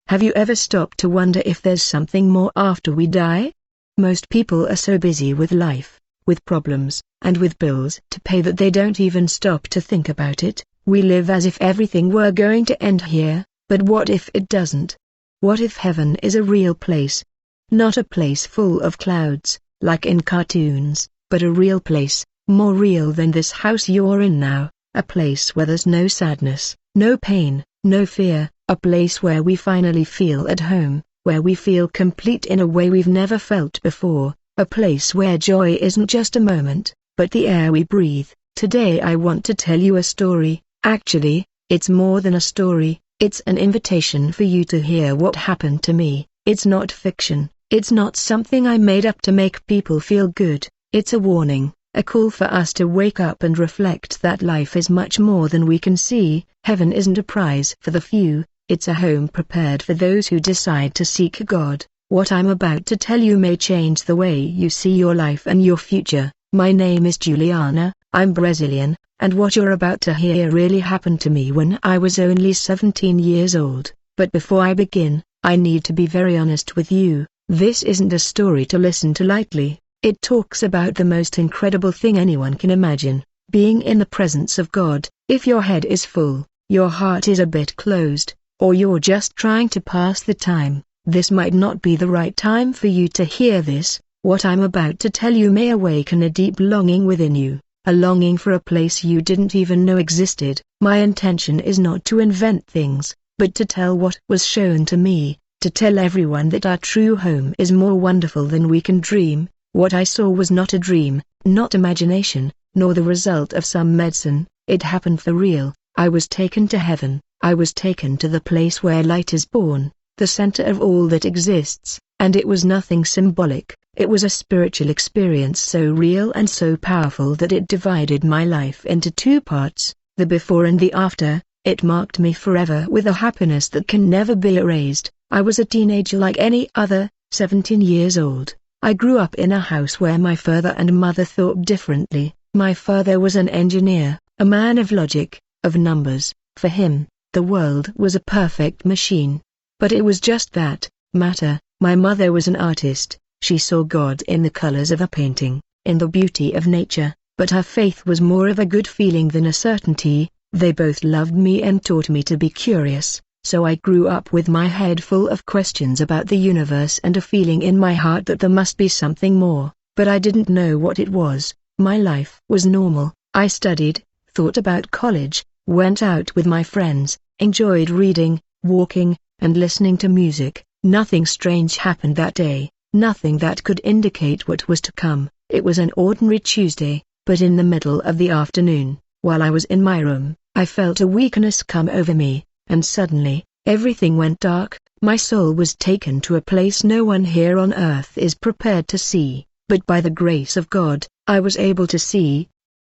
Have you ever stopped to wonder if there's something more after we die? Most people are so busy with life, with problems, and with bills to pay that they don't even stop to think about it. We live as if everything were going to end here, but what if it doesn't? What if heaven is a real place? Not a place full of clouds, like in cartoons, but a real place, more real than this house you're in now, a place where there's no sadness, no pain, no fear, a place where we finally feel at home, where we feel complete in a way we've never felt before, a place where joy isn't just a moment, but the air we breathe. Today I want to tell you a story. Actually, it's more than a story, it's an invitation for you to hear what happened to me. It's not fiction, it's not something I made up to make people feel good, it's a warning, a call for us to wake up and reflect that life is much more than we can see. Heaven isn't a prize for the few, it's a home prepared for those who decide to seek God. What I'm about to tell you may change the way you see your life and your future. My name is Juliana, I'm Brazilian, and what you're about to hear really happened to me when I was only 17 years old. But before I begin, I need to be very honest with you. This isn't a story to listen to lightly. It talks about the most incredible thing anyone can imagine, being in the presence of God. If your head is full, your heart is a bit closed, or you're just trying to pass the time, this might not be the right time for you to hear this. What I'm about to tell you may awaken a deep longing within you, a longing for a place you didn't even know existed. My intention is not to invent things, but to tell what was shown to me, to tell everyone that our true home is more wonderful than we can dream. What I saw was not a dream, not imagination, nor the result of some medicine. It happened for real. I was taken to heaven. I was taken to the place where light is born, the center of all that exists, and it was nothing symbolic. It was a spiritual experience so real and so powerful that it divided my life into two parts, the before and the after. It marked me forever with a happiness that can never be erased. I was a teenager like any other, 17 years old. I grew up in a house where my father and mother thought differently. My father was an engineer, a man of logic, of numbers. For him, the world was a perfect machine. But it was just that, matter. My mother was an artist. She saw God in the colors of a painting, in the beauty of nature, but her faith was more of a good feeling than a certainty. They both loved me and taught me to be curious, so I grew up with my head full of questions about the universe and a feeling in my heart that there must be something more, but I didn't know what it was. My life was normal. I studied, thought about college, went out with my friends, enjoyed reading, walking, and listening to music. Nothing strange happened that day. Nothing that could indicate what was to come. It was an ordinary Tuesday, but in the middle of the afternoon, while I was in my room, I felt a weakness come over me, and suddenly, everything went dark. My soul was taken to a place no one here on earth is prepared to see, but by the grace of God, I was able to see.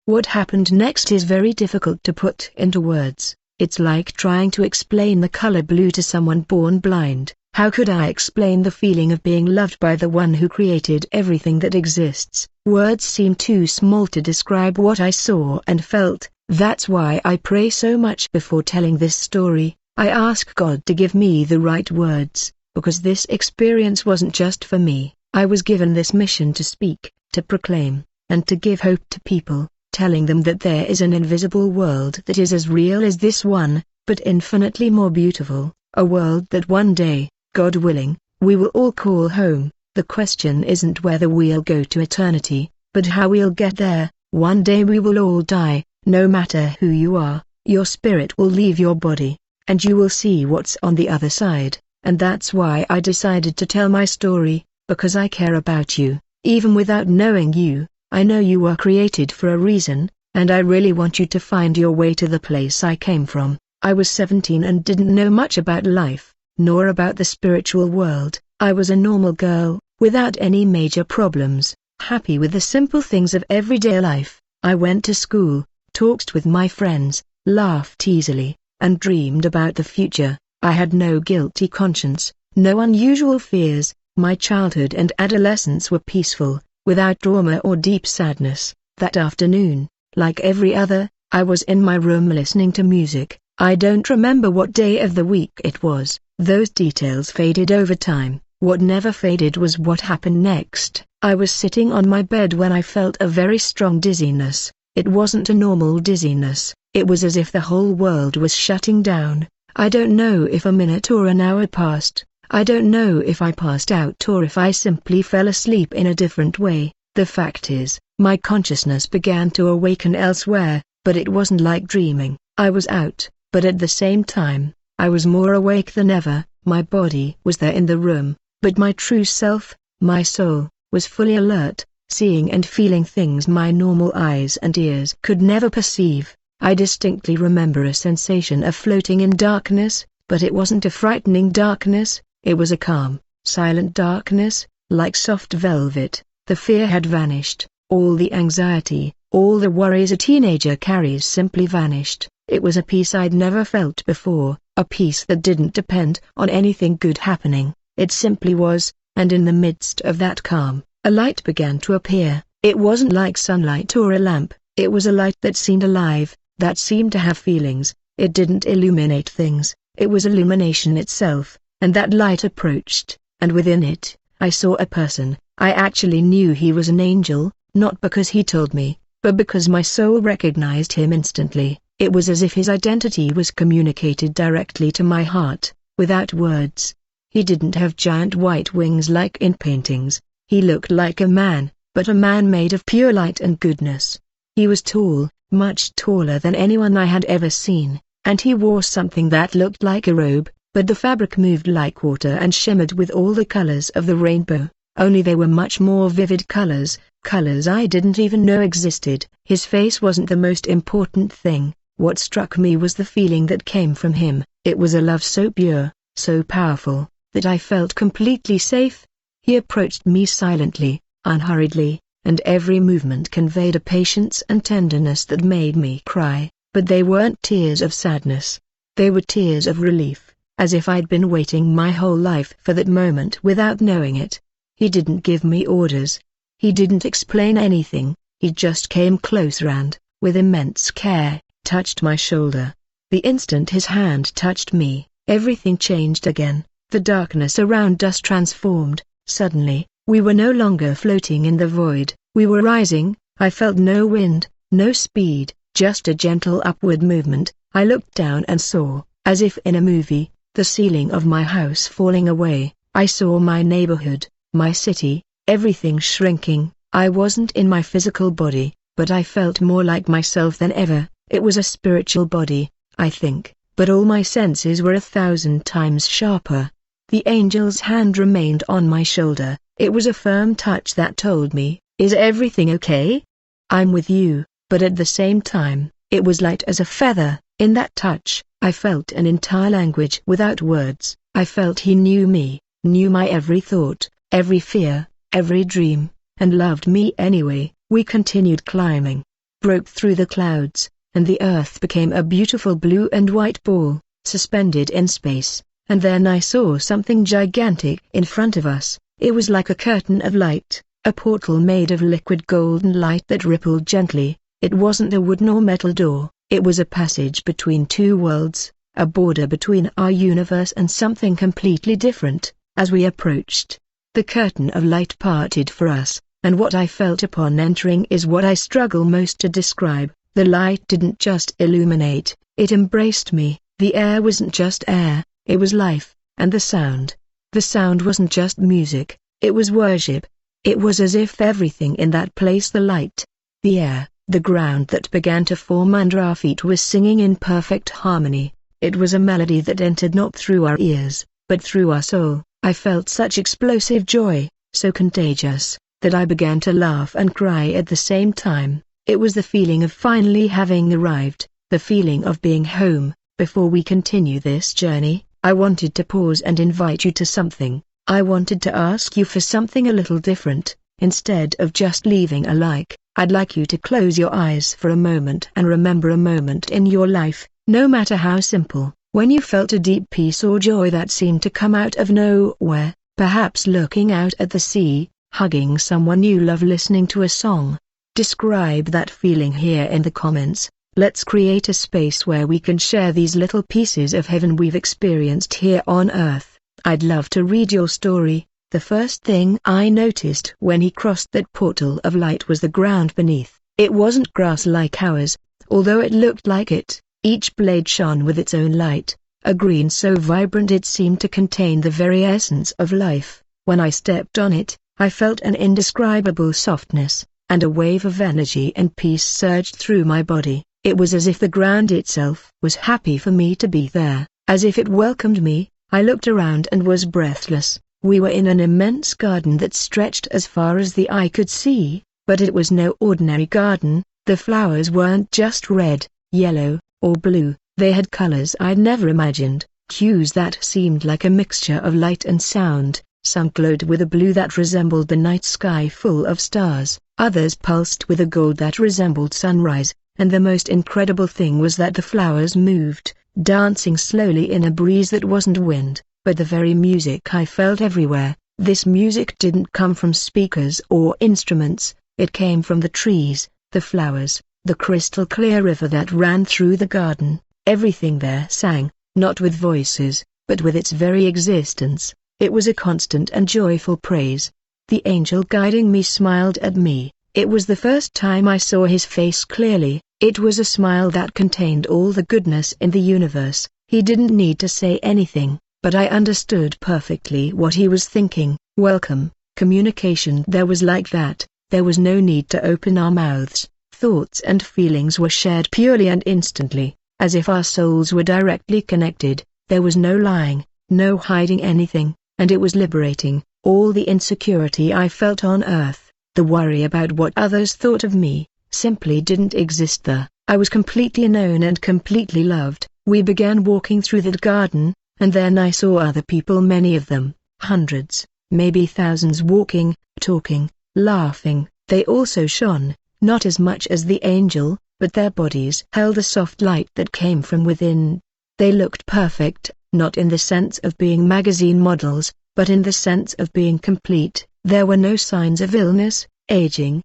What happened next is very difficult to put into words. It's like trying to explain the color blue to someone born blind. How could I explain the feeling of being loved by the one who created everything that exists? Words seem too small to describe what I saw and felt. That's why I pray so much before telling this story. I ask God to give me the right words, because this experience wasn't just for me. I was given this mission to speak, to proclaim, and to give hope to people, telling them that there is an invisible world that is as real as this one, but infinitely more beautiful, a world that one day, God willing, we will all call home. The question isn't whether we'll go to eternity, but how we'll get there. One day we will all die. No matter who you are, your spirit will leave your body, and you will see what's on the other side. And that's why I decided to tell my story, because I care about you. Even without knowing you, I know you were created for a reason, and I really want you to find your way to the place I came from. I was 17 and didn't know much about life, nor about the spiritual world. I was a normal girl, without any major problems, happy with the simple things of everyday life. I went to school, talked with my friends, laughed easily, and dreamed about the future. I had no guilty conscience, no unusual fears. My childhood and adolescence were peaceful, without drama or deep sadness. That afternoon, like every other, I was in my room listening to music. I don't remember what day of the week it was, Those details faded over time. What never faded was what happened next. I was sitting on my bed when I felt a very strong dizziness. It wasn't a normal dizziness, it was as if the whole world was shutting down. I don't know if a minute or an hour passed. I don't know if I passed out or if I simply fell asleep in a different way. The fact is, my consciousness began to awaken elsewhere, but it wasn't like dreaming. I was out, but at the same time, I was more awake than ever. My body was there in the room, but my true self, my soul, was fully alert, seeing and feeling things my normal eyes and ears could never perceive. I distinctly remember a sensation of floating in darkness, but it wasn't a frightening darkness, it was a calm, silent darkness, like soft velvet. The fear had vanished, all the anxiety, all the worries a teenager carries simply vanished. It was a peace I'd never felt before, a peace that didn't depend on anything good happening, it simply was, and in the midst of that calm, a light began to appear. It wasn't like sunlight or a lamp, it was a light that seemed alive, that seemed to have feelings. It didn't illuminate things, it was illumination itself, and that light approached, and within it, I saw a person. I actually knew he was an angel, not because he told me, but because my soul recognized him instantly. It was as if his identity was communicated directly to my heart, without words. He didn't have giant white wings like in paintings. He looked like a man, but a man made of pure light and goodness. He was tall, much taller than anyone I had ever seen, and he wore something that looked like a robe, but the fabric moved like water and shimmered with all the colors of the rainbow, only they were much more vivid colors, colors I didn't even know existed. His face wasn't the most important thing. What struck me was the feeling that came from him. It was a love so pure, so powerful, that I felt completely safe. He approached me silently, unhurriedly, and every movement conveyed a patience and tenderness that made me cry, but they weren't tears of sadness. They were tears of relief, as if I'd been waiting my whole life for that moment without knowing it. He didn't give me orders. He didn't explain anything, he just came closer and, with immense care, touched my shoulder. The instant his hand touched me, everything changed again. The darkness around us transformed. Suddenly, we were no longer floating in the void, we were rising. I felt no wind, no speed, just a gentle upward movement. I looked down and saw, as if in a movie, the ceiling of my house falling away. I saw my neighborhood, my city, everything shrinking. I wasn't in my physical body, but I felt more like myself than ever. It was a spiritual body, I think, but all my senses were 1,000 times sharper. The angel's hand remained on my shoulder. It was a firm touch that told me, "Is everything okay? I'm with you," but at the same time, it was light as a feather. In that touch, I felt an entire language without words. I felt he knew me, knew my every thought, every fear, every dream, and loved me anyway. We continued climbing, broke through the clouds, and the earth became a beautiful blue and white ball, suspended in space, and then I saw something gigantic in front of us. It was like a curtain of light, a portal made of liquid golden light that rippled gently. It wasn't a wooden or metal door, it was a passage between two worlds, a border between our universe and something completely different. As we approached, the curtain of light parted for us, and what I felt upon entering is what I struggle most to describe. The light didn't just illuminate, it embraced me. The air wasn't just air, it was life, and the sound. The sound wasn't just music, it was worship. It was as if everything in that place, the light, the air, the ground that began to form under our feet, was singing in perfect harmony. It was a melody that entered not through our ears, but through our soul. I felt such explosive joy, so contagious, that I began to laugh and cry at the same time. It was the feeling of finally having arrived, the feeling of being home. Before we continue this journey, I wanted to pause and invite you to something. I wanted to ask you for something a little different. Instead of just leaving a like, I'd like you to close your eyes for a moment and remember a moment in your life, no matter how simple, when you felt a deep peace or joy that seemed to come out of nowhere, perhaps looking out at the sea, hugging someone you love, listening to a song. Describe that feeling here in the comments. Let's create a space where we can share these little pieces of heaven we've experienced here on Earth. I'd love to read your story." The first thing I noticed when he crossed that portal of light was the ground beneath. It wasn't grass like ours, although it looked like it. Each blade shone with its own light, a green so vibrant it seemed to contain the very essence of life. When I stepped on it, I felt an indescribable softness, and a wave of energy and peace surged through my body. It was as if the ground itself was happy for me to be there, as if it welcomed me. I looked around and was breathless. We were in an immense garden that stretched as far as the eye could see, but it was no ordinary garden. The flowers weren't just red, yellow, or blue, they had colors I'd never imagined, hues that seemed like a mixture of light and sound. Some glowed with a blue that resembled the night sky full of stars, others pulsed with a gold that resembled sunrise, and the most incredible thing was that the flowers moved, dancing slowly in a breeze that wasn't wind, but the very music I felt everywhere. This music didn't come from speakers or instruments, it came from the trees, the flowers, the crystal clear river that ran through the garden. Everything there sang, not with voices, but with its very existence. It was a constant and joyful praise. The angel guiding me smiled at me. It was the first time I saw his face clearly. It was a smile that contained all the goodness in the universe. He didn't need to say anything, but I understood perfectly what he was thinking. Welcome, communication. There was like that. There was no need to open our mouths. Thoughts and feelings were shared purely and instantly, as if our souls were directly connected. There was no lying, no hiding anything, and it was liberating. All the insecurity I felt on Earth, the worry about what others thought of me, simply didn't exist there. I was completely known and completely loved. We began walking through that garden, and then I saw other people, many of them, hundreds, maybe thousands, walking, talking, laughing. They also shone, not as much as the angel, but their bodies held a soft light that came from within. They looked perfect, not in the sense of being magazine models, but in the sense of being complete. There were no signs of illness, aging,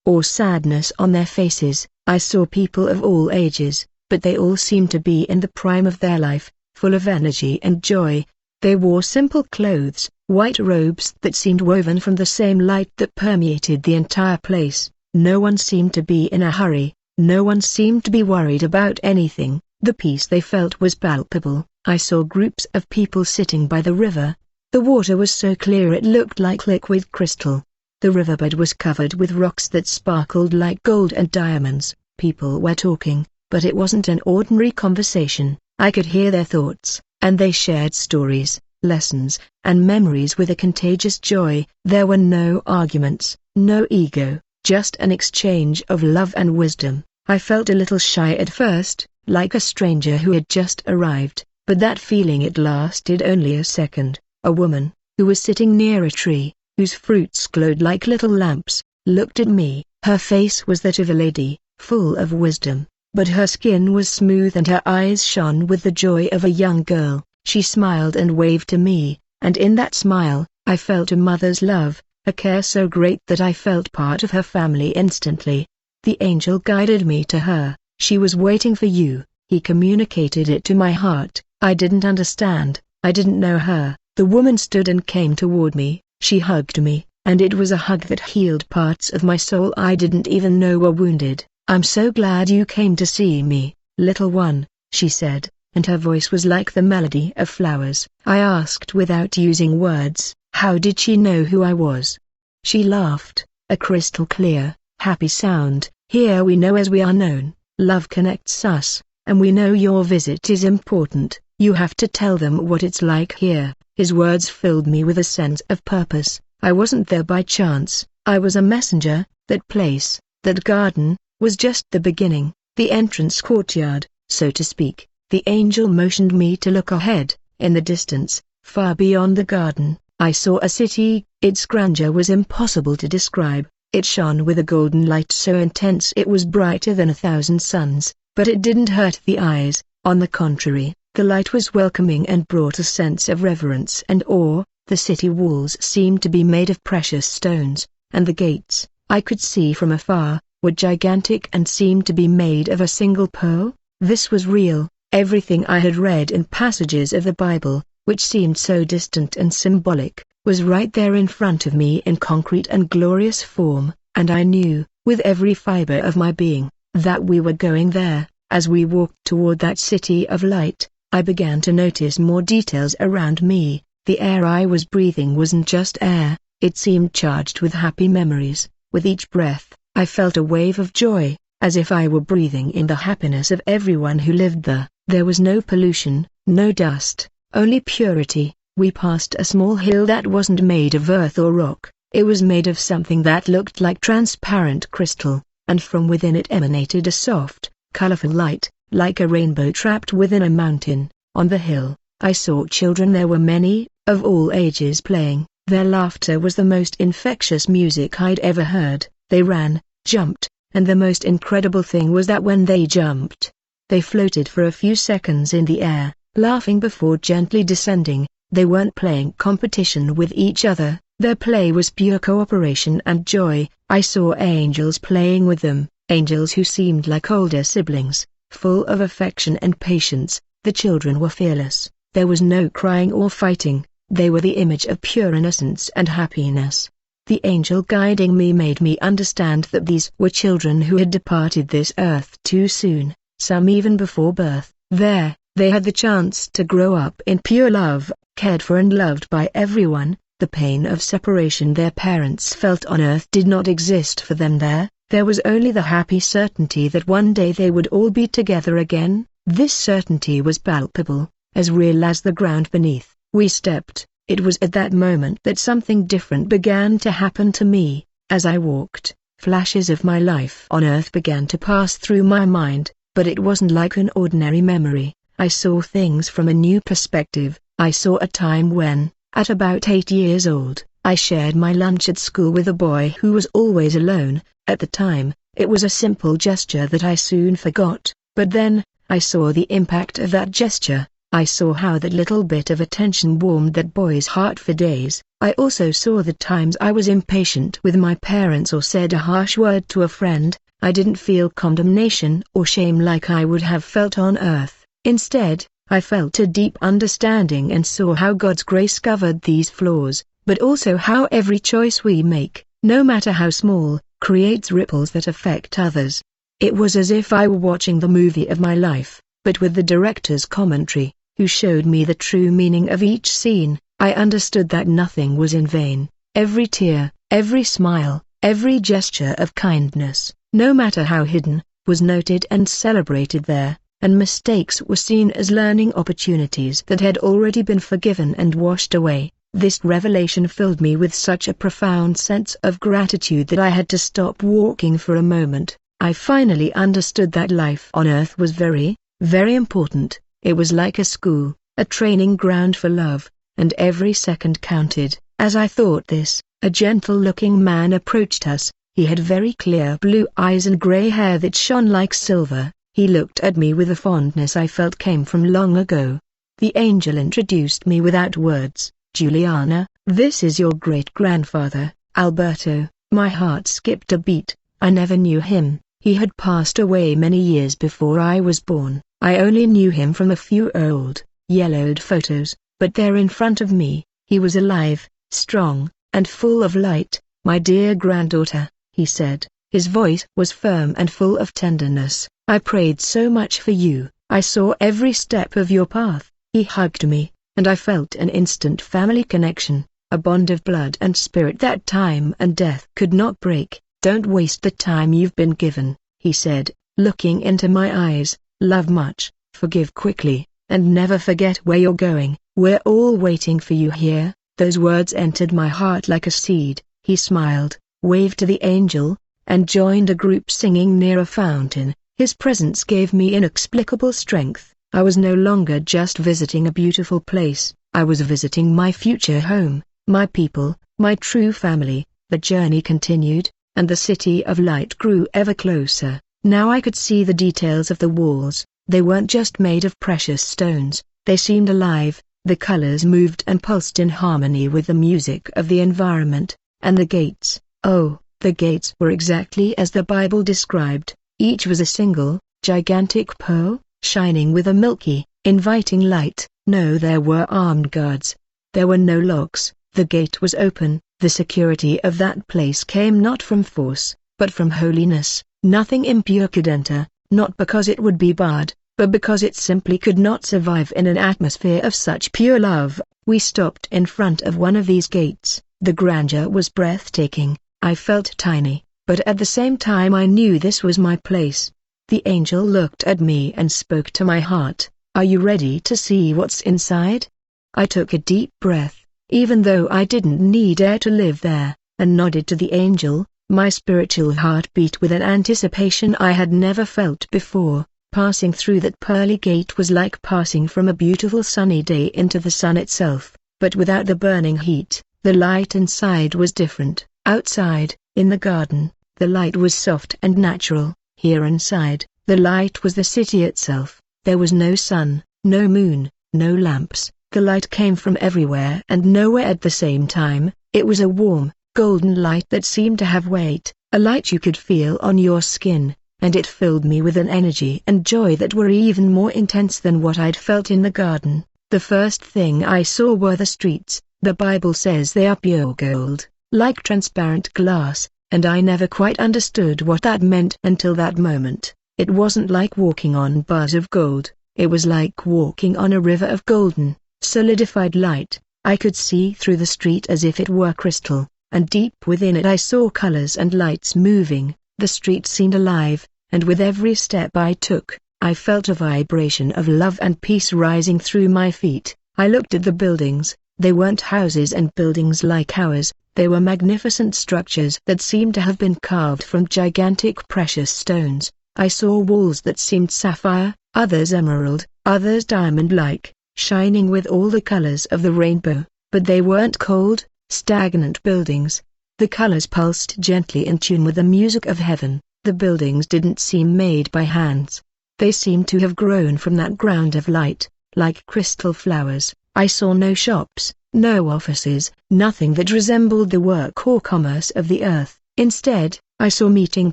or sadness on their faces. I saw people of all ages, but they all seemed to be in the prime of their life, full of energy and joy. They wore simple clothes, white robes that seemed woven from the same light that permeated the entire place. No one seemed to be in a hurry, no one seemed to be worried about anything. The peace they felt was palpable. I saw groups of people sitting by the river. The water was so clear it looked like liquid crystal. The riverbed was covered with rocks that sparkled like gold and diamonds. People were talking, but it wasn't an ordinary conversation. I could hear their thoughts, and they shared stories, lessons, and memories with a contagious joy. There were no arguments, no ego, just an exchange of love and wisdom. I felt a little shy at first, like a stranger who had just arrived, but that feeling, it lasted only a second. A woman, who was sitting near a tree, whose fruits glowed like little lamps, looked at me. Her face was that of a lady, full of wisdom, but her skin was smooth and her eyes shone with the joy of a young girl. She smiled and waved to me, and in that smile, I felt a mother's love, a care so great that I felt part of her family instantly. The angel guided me to her. She was waiting for you. He communicated it to my heart. I didn't understand, I didn't know her. The woman stood and came toward me. She hugged me, and it was a hug that healed parts of my soul I didn't even know were wounded. "I'm so glad you came to see me, little one," she said, and her voice was like the melody of flowers. I asked without using words, how did she know who I was? She laughed, a crystal clear, happy sound. "Here we know as we are known. Love connects us, and we know your visit is important. You have to tell them what it's like here." His words filled me with a sense of purpose. I wasn't there by chance, I was a messenger. That place, that garden, was just the beginning, the entrance courtyard, so to speak. The angel motioned me to look ahead. In the distance, far beyond the garden, I saw a city. Its grandeur was impossible to describe. It shone with a golden light so intense it was brighter than 1,000 suns, but it didn't hurt the eyes. On the contrary, the light was welcoming and brought a sense of reverence and awe. The city walls seemed to be made of precious stones, and the gates, I could see from afar, were gigantic and seemed to be made of a single pearl. This was real. Everything I had read in passages of the Bible, which seemed so distant and symbolic, was right there in front of me in concrete and glorious form, and I knew, with every fiber of my being, that we were going there. As we walked toward that city of light, I began to notice more details around me. The air I was breathing wasn't just air, it seemed charged with happy memories. With each breath, I felt a wave of joy, as if I were breathing in the happiness of everyone who lived there. There was no pollution, no dust, only purity. We passed a small hill that wasn't made of earth or rock, it was made of something that looked like transparent crystal, and from within it emanated a soft, colorful light, like a rainbow trapped within a mountain. On the hill, I saw children. There were many, of all ages playing. Their laughter was the most infectious music I'd ever heard. They ran, jumped, and the most incredible thing was that when they jumped, they floated for a few seconds in the air, laughing before gently descending. They weren't playing competition with each other, their play was pure cooperation and joy. I saw angels playing with them, angels who seemed like older siblings, full of affection and patience. The children were fearless, there was no crying or fighting, they were the image of pure innocence and happiness. The angel guiding me made me understand that these were children who had departed this earth too soon, some even before birth. There, they had the chance to grow up in pure love, cared for and loved by everyone. The pain of separation their parents felt on earth did not exist for them there. There was only the happy certainty that one day they would all be together again. This certainty was palpable, as real as the ground beneath. We stepped. It was at that moment that something different began to happen to me. As I walked, flashes of my life on earth began to pass through my mind, but it wasn't like an ordinary memory. I saw things from a new perspective. I saw a time when, at about 8 years old, I shared my lunch at school with a boy who was always alone. At the time, it was a simple gesture that I soon forgot, but then, I saw the impact of that gesture. I saw how that little bit of attention warmed that boy's heart for days. I also saw the times I was impatient with my parents or said a harsh word to a friend. I didn't feel condemnation or shame like I would have felt on earth. Instead, I felt a deep understanding and saw how God's grace covered these flaws, but also how every choice we make, no matter how small, creates ripples that affect others. It was as if I were watching the movie of my life, but with the director's commentary, who showed me the true meaning of each scene. I understood that nothing was in vain. Every tear, every smile, every gesture of kindness, no matter how hidden, was noted and celebrated there, and mistakes were seen as learning opportunities that had already been forgiven and washed away. This revelation filled me with such a profound sense of gratitude that I had to stop walking for a moment. I finally understood that life on earth was very, very important. It was like a school, a training ground for love, and every second counted. As I thought this, a gentle-looking man approached us. He had very clear blue eyes and gray hair that shone like silver. He looked at me with a fondness I felt came from long ago. The angel introduced me without words. "Juliana, this is your great-grandfather, Alberto." My heart skipped a beat. I never knew him. He had passed away many years before I was born. I only knew him from a few old, yellowed photos, but there in front of me, he was alive, strong, and full of light. "My dear granddaughter," he said, his voice was firm and full of tenderness, "I prayed so much for you, I saw every step of your path." He hugged me, and I felt an instant family connection, a bond of blood and spirit that time and death could not break. "Don't waste the time you've been given," he said, looking into my eyes. "Love much, forgive quickly, and never forget where you're going. We're all waiting for you here." Those words entered my heart like a seed. He smiled, waved to the angel, and joined a group singing near a fountain. His presence gave me inexplicable strength. I was no longer just visiting a beautiful place, I was visiting my future home, my people, my true family. The journey continued, and the city of light grew ever closer. Now I could see the details of the walls. They weren't just made of precious stones, they seemed alive. The colors moved and pulsed in harmony with the music of the environment, and the gates, oh, The gates were exactly as the Bible described. Each was a single, gigantic pearl, shining with a milky, inviting light. No, there were armed guards. There were no locks. The gate was open. The security of that place came not from force, but from holiness. Nothing impure could enter, not because it would be barred, but because it simply could not survive in an atmosphere of such pure love. We stopped in front of one of these gates. The grandeur was breathtaking. I felt tiny, but at the same time I knew this was my place. The angel looked at me and spoke to my heart. "Are you ready to see what's inside?" I took a deep breath, even though I didn't need air to live there, and nodded to the angel. My spiritual heart beat with an anticipation I had never felt before. Passing through that pearly gate was like passing from a beautiful sunny day into the sun itself, but without the burning heat. The light inside was different. Outside, in the garden, the light was soft and natural. Here inside, the light was the city itself. There was no sun, no moon, no lamps. The light came from everywhere and nowhere at the same time. It was a warm, golden light that seemed to have weight, a light you could feel on your skin, and it filled me with an energy and joy that were even more intense than what I'd felt in the garden. The first thing I saw were the streets. The Bible says they are pure gold, like transparent glass, and I never quite understood what that meant until that moment. It wasn't like walking on bars of gold, it was like walking on a river of golden, solidified light. I could see through the street as if it were crystal, and deep within it I saw colors and lights moving. The street seemed alive, and with every step I took, I felt a vibration of love and peace rising through my feet. I looked at the buildings. They weren't houses and buildings like ours, they were magnificent structures that seemed to have been carved from gigantic precious stones. I saw walls that seemed sapphire, others emerald, others diamond-like, shining with all the colors of the rainbow, but they weren't cold, stagnant buildings. The colors pulsed gently in tune with the music of heaven. The buildings didn't seem made by hands. They seemed to have grown from that ground of light, like crystal flowers. I saw no shops, no offices, nothing that resembled the work or commerce of the earth. Instead, I saw meeting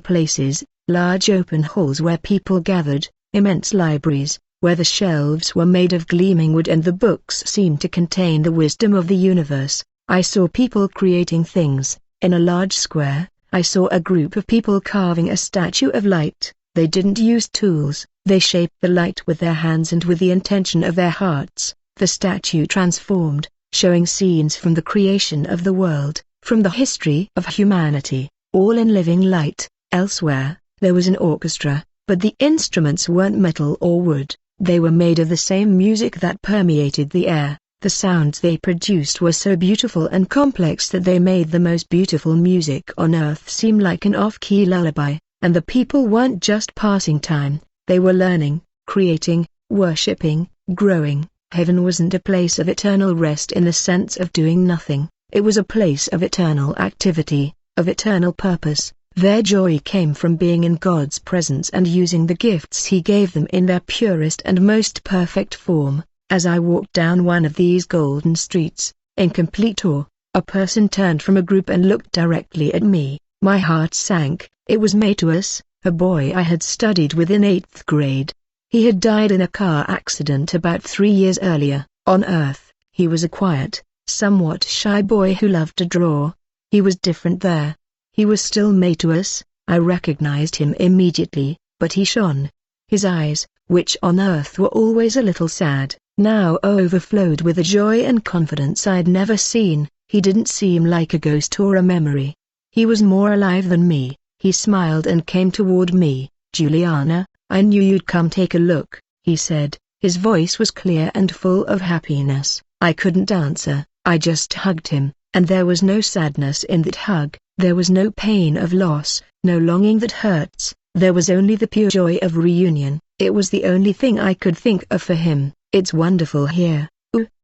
places, large open halls where people gathered, immense libraries, where the shelves were made of gleaming wood and the books seemed to contain the wisdom of the universe. I saw people creating things. In a large square, I saw a group of people carving a statue of light. They didn't use tools, they shaped the light with their hands and with the intention of their hearts. The statue transformed, showing scenes from the creation of the world, from the history of humanity, all in living light. Elsewhere, there was an orchestra, but the instruments weren't metal or wood, they were made of the same music that permeated the air. The sounds they produced were so beautiful and complex that they made the most beautiful music on earth seem like an off-key lullaby, and the people weren't just passing time, they were learning, creating, worshipping, growing. Heaven wasn't a place of eternal rest in the sense of doing nothing, it was a place of eternal activity, of eternal purpose. Their joy came from being in God's presence and using the gifts He gave them in their purest and most perfect form. As I walked down one of these golden streets, in complete awe, a person turned from a group and looked directly at me. My heart sank. It was Mateus, a boy I had studied with in 8th grade. He had died in a car accident about 3 years earlier. On Earth, he was a quiet, somewhat shy boy who loved to draw. He was different there. He was still Mateus. I recognized him immediately, but he shone. His eyes, which on Earth were always a little sad, now overflowed with a joy and confidence I'd never seen. He didn't seem like a ghost or a memory. He was more alive than me. He smiled and came toward me. "Juliana, I knew you'd come take a look," he said. His voice was clear and full of happiness. I couldn't answer. I just hugged him, and there was no sadness in that hug. There was no pain of loss, no longing that hurts. There was only the pure joy of reunion. It was the only thing I could think of for him. "It's wonderful here,"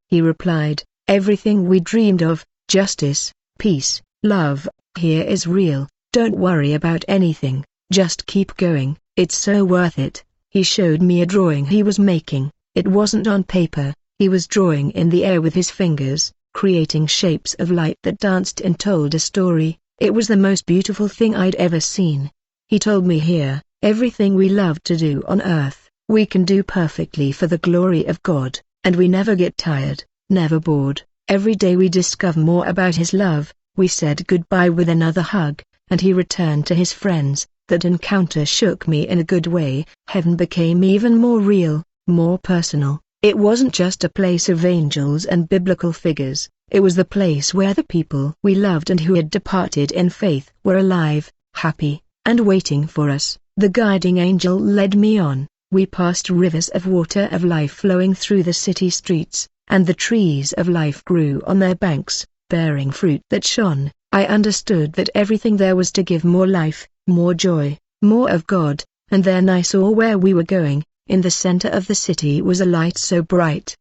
he replied. "Everything we dreamed of, justice, peace, love, here is real. Don't worry about anything, just keep going, it's so worth it." He showed me a drawing he was making. It wasn't on paper, he was drawing in the air with his fingers, creating shapes of light that danced and told a story. It was the most beautiful thing I'd ever seen. He told me here, everything we love to do on earth, we can do perfectly for the glory of God, and we never get tired, never bored. Every day we discover more about His love. We said goodbye with another hug, and he returned to his friends. That encounter shook me in a good way. Heaven became even more real, more personal. It wasn't just a place of angels and biblical figures, it was the place where the people we loved and who had departed in faith were alive, happy, and waiting for us. The guiding angel led me on. We passed rivers of water of life flowing through the city streets, and the trees of life grew on their banks, bearing fruit that shone. I understood that everything there was to give more life, more joy, more of God, and then I saw where we were going. In the center of the city was a light so bright,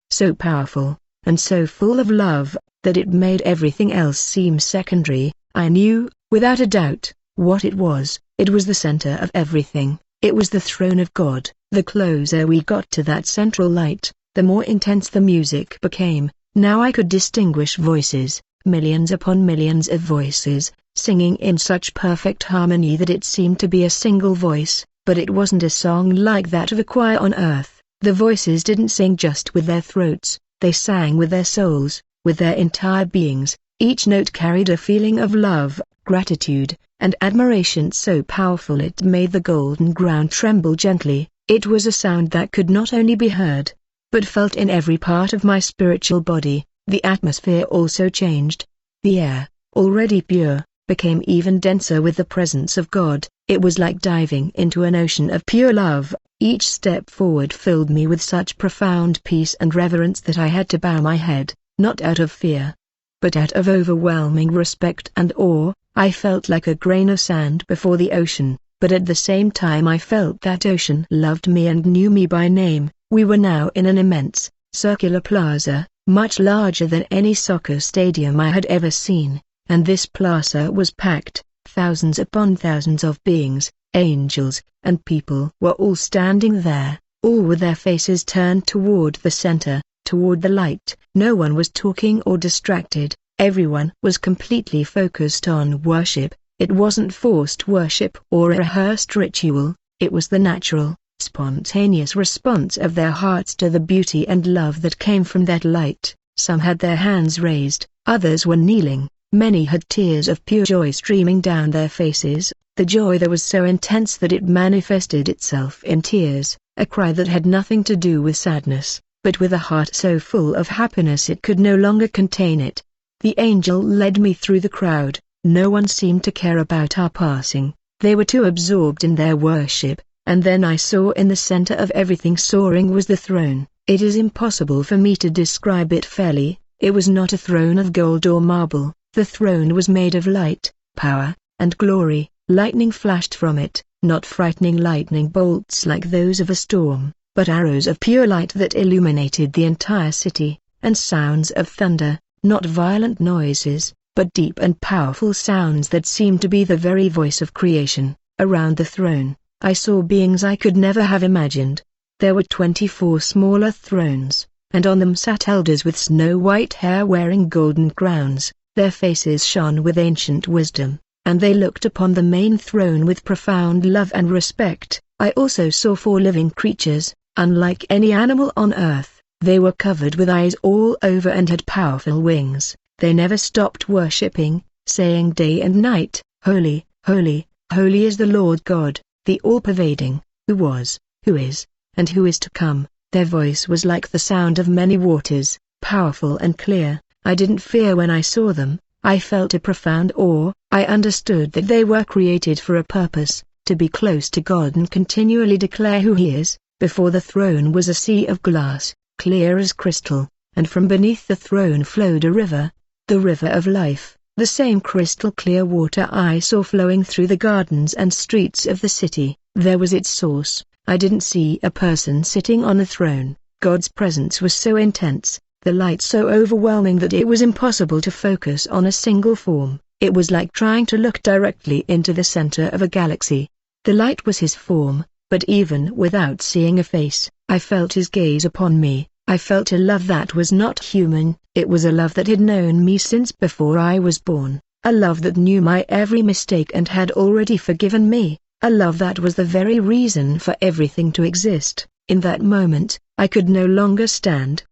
so powerful, and so full of love, that it made everything else seem secondary. I knew, without a doubt, what it was. It was the center of everything. It was the throne of God. The closer we got to that central light, the more intense the music became. Now I could distinguish voices, millions upon millions of voices, singing in such perfect harmony that it seemed to be a single voice, but it wasn't a song like that of a choir on earth. The voices didn't sing just with their throats, they sang with their souls, with their entire beings. Each note carried a feeling of love, gratitude, and admiration so powerful it made the golden ground tremble gently. It was a sound that could not only be heard, but felt in every part of my spiritual body. The atmosphere also changed. The air, already pure, became even denser with the presence of God. It was like diving into an ocean of pure love. Each step forward filled me with such profound peace and reverence that I had to bow my head, not out of fear, but out of overwhelming respect and awe. I felt like a grain of sand before the ocean, but at the same time I felt that ocean loved me and knew me by name. We were now in an immense, circular plaza, much larger than any soccer stadium I had ever seen, and this plaza was packed. Thousands upon thousands of beings, angels, and people were all standing there, all with their faces turned toward the center, toward the light. No one was talking or distracted. Everyone was completely focused on worship. It wasn't forced worship or a rehearsed ritual, it was the natural, spontaneous response of their hearts to the beauty and love that came from that light. Some had their hands raised, others were kneeling, many had tears of pure joy streaming down their faces. The joy there was so intense that it manifested itself in tears, a cry that had nothing to do with sadness, but with a heart so full of happiness it could no longer contain it. The angel led me through the crowd. No one seemed to care about our passing, they were too absorbed in their worship. And then I saw in the center of everything soaring was the throne. It is impossible for me to describe it fairly. It was not a throne of gold or marble. The throne was made of light, power, and glory. Lightning flashed from it, not frightening lightning bolts like those of a storm, but arrows of pure light that illuminated the entire city, and sounds of thunder, not violent noises, but deep and powerful sounds that seemed to be the very voice of creation. Around the throne, I saw beings I could never have imagined. There were 24 smaller thrones, and on them sat elders with snow-white hair wearing golden crowns. Their faces shone with ancient wisdom, and they looked upon the main throne with profound love and respect. I also saw 4 living creatures, unlike any animal on earth. They were covered with eyes all over and had powerful wings. They never stopped worshipping, saying day and night, "Holy, holy, holy is the Lord God, the all-pervading, who was, who is, and who is to come." Their voice was like the sound of many waters, powerful and clear. I didn't fear when I saw them, I felt a profound awe. I understood that they were created for a purpose, to be close to God and continually declare who He is. Before the throne was a sea of glass, clear as crystal, and from beneath the throne flowed a river, the river of life. The same crystal clear water I saw flowing through the gardens and streets of the city. There was its source. I didn't see a person sitting on a throne. God's presence was so intense, the light so overwhelming that it was impossible to focus on a single form. It was like trying to look directly into the center of a galaxy. The light was His form, but even without seeing a face, I felt His gaze upon me. I felt a love that was not human. It was a love that had known me since before I was born, a love that knew my every mistake and had already forgiven me, a love that was the very reason for everything to exist. In that moment, I could no longer stand.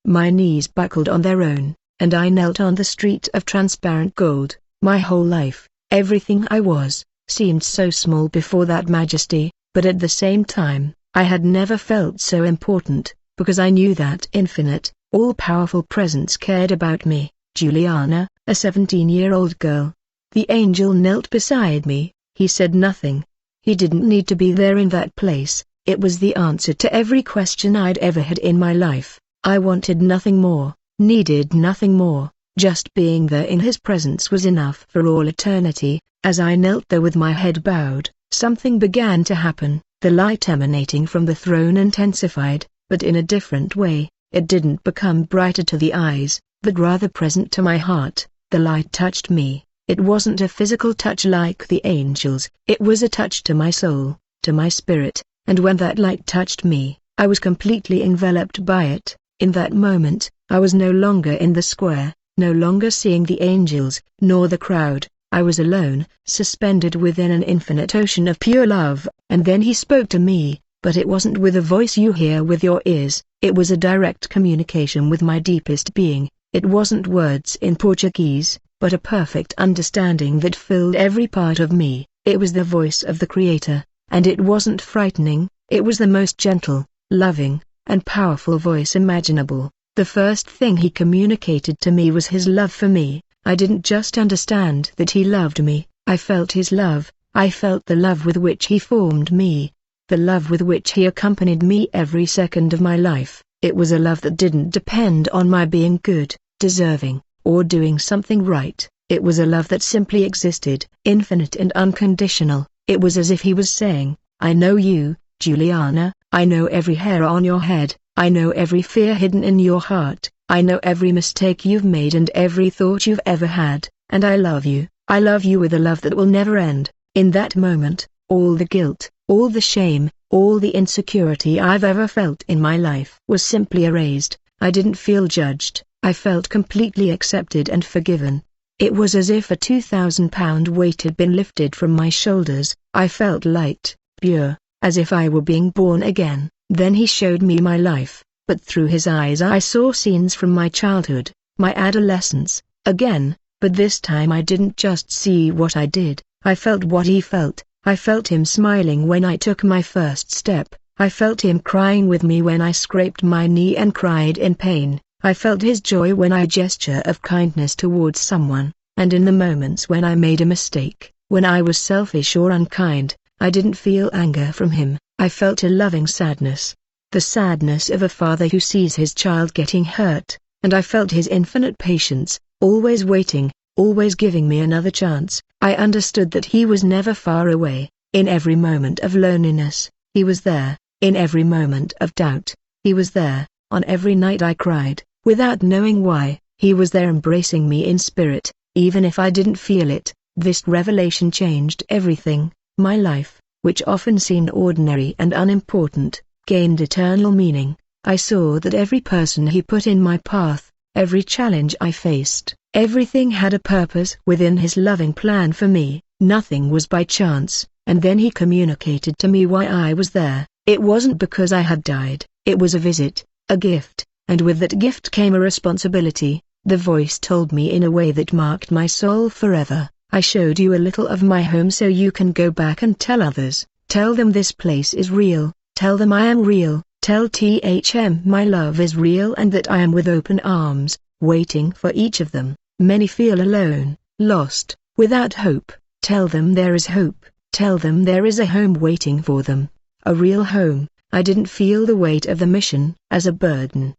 My knees buckled on their own, and I knelt on the street of transparent gold. My whole life, everything I was, seemed so small before that majesty, but at the same time, I had never felt so important, because I knew that infinite, all-powerful presence cared about me. Juliana, a 17-year-old girl. The angel knelt beside me. He said nothing. He didn't need to be there in that place. It was the answer to every question I'd ever had in my life. I wanted nothing more, needed nothing more. Just being there in his presence was enough for all eternity. As I knelt there with my head bowed, something began to happen. The light emanating from the throne intensified, but in a different way. It didn't become brighter to the eyes, but rather present to my heart. The light touched me. It wasn't a physical touch like the angels. It was a touch to my soul, to my spirit, and when that light touched me, I was completely enveloped by it. In that moment, I was no longer in the square, no longer seeing the angels, nor the crowd. I was alone, suspended within an infinite ocean of pure love. And then he spoke to me, but it wasn't with a voice you hear with your ears. It was a direct communication with my deepest being. It wasn't words in Portuguese, but a perfect understanding that filled every part of me. It was the voice of the Creator, and it wasn't frightening. It was the most gentle, loving, and powerful voice imaginable. The first thing he communicated to me was his love for me. I didn't just understand that he loved me, I felt his love. I felt the love with which he formed me, the love with which he accompanied me every second of my life. It was a love that didn't depend on my being good, deserving, or doing something right. It was a love that simply existed, infinite and unconditional. It was as if he was saying, I know you, Juliana, I know every hair on your head, I know every fear hidden in your heart, I know every mistake you've made and every thought you've ever had, and I love you with a love that will never end. In that moment, all the guilt, all the shame, all the insecurity I've ever felt in my life was simply erased. I didn't feel judged, I felt completely accepted and forgiven. It was as if a 2,000-pound weight had been lifted from my shoulders. I felt light, pure, as if I were being born again. Then he showed me my life, but through his eyes I saw scenes from my childhood, my adolescence, again, but this time I didn't just see what I did, I felt what he felt. I felt him smiling when I took my first step, I felt him crying with me when I scraped my knee and cried in pain, I felt his joy when I gesture of kindness towards someone, and in the moments when I made a mistake, when I was selfish or unkind, I didn't feel anger from him, I felt a loving sadness. The sadness of a father who sees his child getting hurt, and I felt his infinite patience, always waiting, always giving me another chance. I understood that he was never far away. In every moment of loneliness, he was there. In every moment of doubt, he was there. On every night I cried, without knowing why, he was there embracing me in spirit, even if I didn't feel it. This revelation changed everything. My life, which often seemed ordinary and unimportant, gained eternal meaning. I saw that every person he put in my path, every challenge I faced, everything had a purpose within his loving plan for me. Nothing was by chance. And then he communicated to me why I was there. It wasn't because I had died. It was a visit, a gift, and with that gift came a responsibility. The voice told me in a way that marked my soul forever. I showed you a little of my home so you can go back and tell others. Tell them this place is real. Tell them I am real. Tell them my love is real and that I am with open arms, waiting for each of them. Many feel alone, lost, without hope. Tell them there is hope. Tell them there is a home waiting for them. A real home. I didn't feel the weight of the mission as a burden.